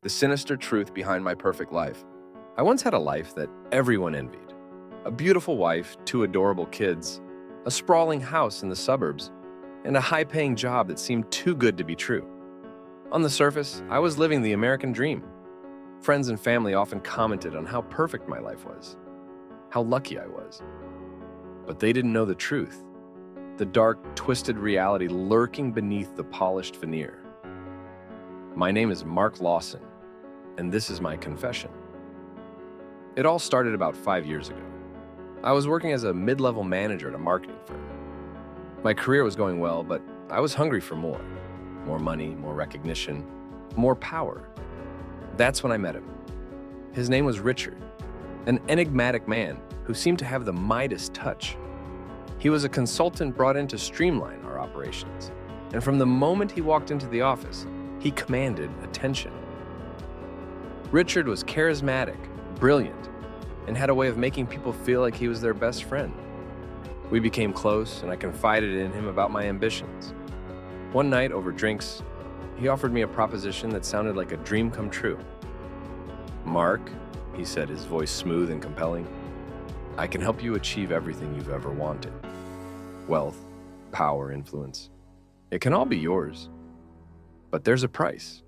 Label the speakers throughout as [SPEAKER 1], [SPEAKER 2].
[SPEAKER 1] the sinister truth behind my perfect life. I once had a life that everyone envied. A beautiful wife, two adorable kids, a sprawling house in the suburbs, and a high-paying job that seemed too good to be true. On the surface, I was living the American dream. Friends and family often commented on how perfect my life was, how lucky I was. But they didn't know the truth, the dark, twisted reality lurking beneath the polished veneer. My name is Mark Lawson, and this is my confession. It all started about 5 years ago. I was working as a mid-level manager at a marketing firm. My career was going well, but I was hungry for more. More money, more recognition, more power. That's when I met him. His name was Richard, an enigmatic man who seemed to have the Midas touch. He was a consultant brought in to streamline our operations, and from the moment he walked into the office, he commanded attention. Richard was charismatic, brilliant, and had a way of making people feel like he was their best friend. We became close, and I confided in him about my ambitions. One night, over drinks, he offered me a proposition that sounded like a dream come true. "Mark," he said, his voice smooth and compelling, "I can help you achieve everything you've ever wanted. Wealth, power, influence. It can all be yours. But there's a price."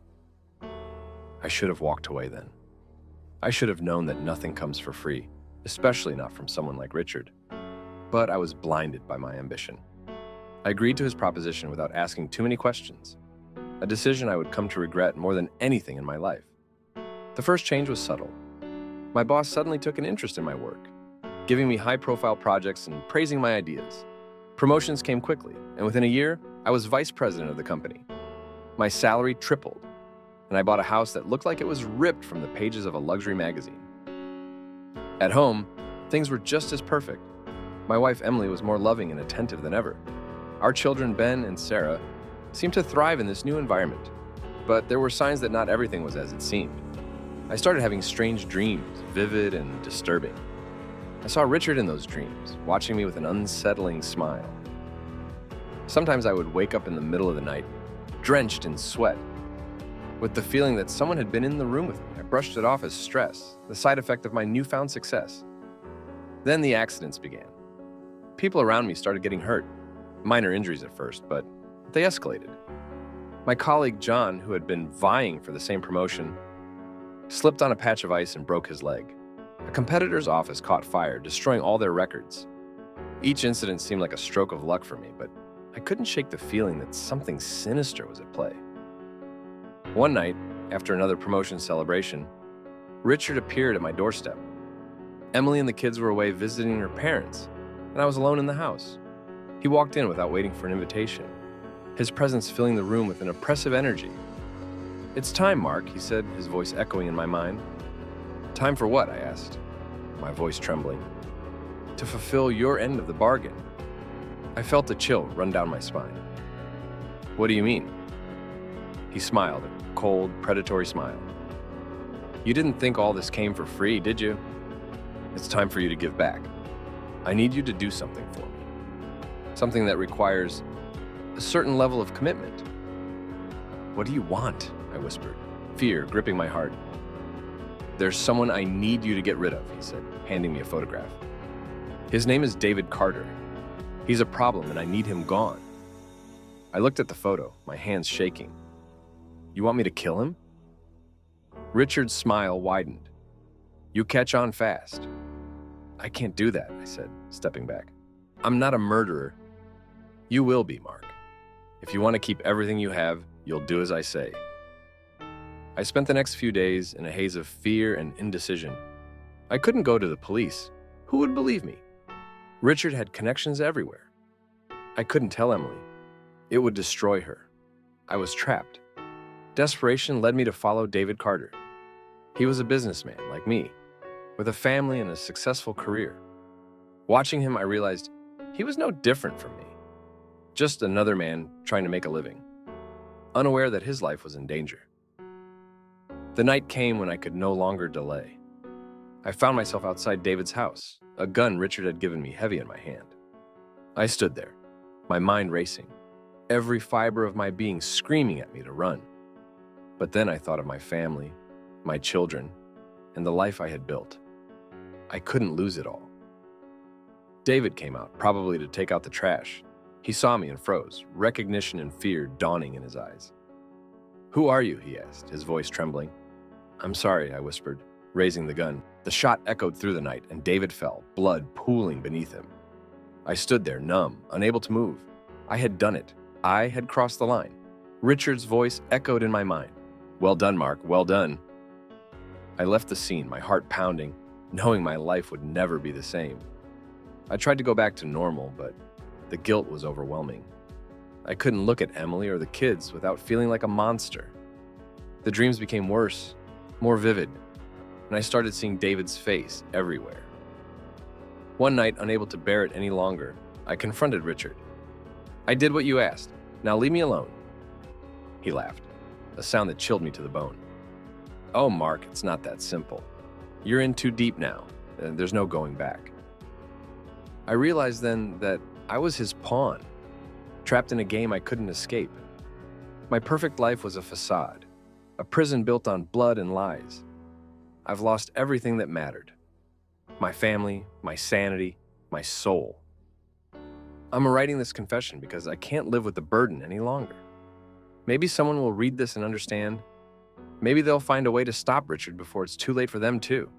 [SPEAKER 1] I should have walked away then. I should have known that nothing comes for free, especially not from someone like Richard. But I was blinded by my ambition. I agreed to his proposition without asking too many questions, a decision I would come to regret more than anything in my life. The first change was subtle. My boss suddenly took an interest in my work, giving me high-profile projects and praising my ideas. Promotions came quickly, and within a year, I was vice president of the company. My salary tripled, and I bought a house that looked like it was ripped from the pages of a luxury magazine. At home, things were just as perfect. My wife Emily was more loving and attentive than ever. Our children Ben and Sarah seemed to thrive in this new environment, but there were signs that not everything was as it seemed. I started having strange dreams, vivid and disturbing. I saw Richard in those dreams, watching me with an unsettling smile. Sometimes I would wake up in the middle of the night, drenched in sweat, with the feeling that someone had been in the room with me. I brushed it off as stress, the side effect of my newfound success. Then the accidents began. People around me started getting hurt. Minor injuries at first, but they escalated. My colleague John, who had been vying for the same promotion, slipped on a patch of ice and broke his leg. A competitor's office caught fire, destroying all their records. Each incident seemed like a stroke of luck for me, but I couldn't shake the feeling that something sinister was at play. One night, after another promotion celebration, Richard appeared at my doorstep. Emily and the kids were away visiting her parents, and I was alone in the house. He walked in without waiting for an invitation, his presence filling the room with an oppressive energy. "It's time, Mark," he said, his voice echoing in my mind. "Time for what?" I asked, my voice trembling. "To fulfill your end of the bargain." I felt a chill run down my spine. "What do you mean?" He smiled, a cold, predatory smile. "You didn't think all this came for free, did you? It's time for you to give back. I need you to do something for me. Something that requires a certain level of commitment." "What do you want?" I whispered, fear gripping my heart. "There's someone I need you to get rid of," he said, handing me a photograph. "His name is David Carter. He's a problem and I need him gone." I looked at the photo, my hands shaking. "You want me to kill him?" Richard's smile widened. "You catch on fast." "I can't do that," I said, stepping back. "I'm not a murderer." "You will be, Mark. If you want to keep everything you have, you'll do as I say." I spent the next few days in a haze of fear and indecision. I couldn't go to the police. Who would believe me? Richard had connections everywhere. I couldn't tell Emily. It would destroy her. I was trapped. Desperation led me to follow David Carter. He was a businessman like me, with a family and a successful career. Watching him, I realized he was no different from me. Just another man trying to make a living, unaware that his life was in danger. The night came when I could no longer delay. I found myself outside David's house, a gun Richard had given me heavy in my hand. I stood there, my mind racing, every fiber of my being screaming at me to run. But then I thought of my family, my children, and the life I had built. I couldn't lose it all. David came out, probably to take out the trash. He saw me and froze, recognition and fear dawning in his eyes. "Who are you?" he asked, his voice trembling. "I'm sorry," I whispered, raising the gun. The shot echoed through the night, and David fell, blood pooling beneath him. I stood there, numb, unable to move. I had done it. I had crossed the line. Richard's voice echoed in my mind. "Well done, Mark, well done." I left the scene, my heart pounding, knowing my life would never be the same. I tried to go back to normal, but the guilt was overwhelming. I couldn't look at Emily or the kids without feeling like a monster. The dreams became worse, more vivid, and I started seeing David's face everywhere. One night, unable to bear it any longer, I confronted Richard. "I did what you asked. Now leave me alone." He laughed, a sound that chilled me to the bone. "Oh, Mark, it's not that simple. You're in too deep now, and there's no going back." I realized then that I was his pawn, trapped in a game I couldn't escape. My perfect life was a facade, a prison built on blood and lies. I've lost everything that mattered. My family, my sanity, my soul. I'm writing this confession because I can't live with the burden any longer. Maybe someone will read this and understand. Maybe they'll find a way to stop Richard before it's too late for them too.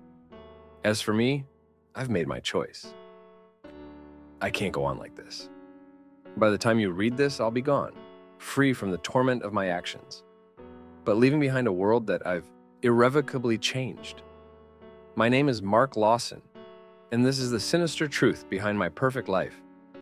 [SPEAKER 1] As for me, I've made my choice. I can't go on like this. By the time you read this, I'll be gone, free from the torment of my actions, but leaving behind a world that I've irrevocably changed. My name is Mark Lawson, and this is the sinister truth behind my perfect life.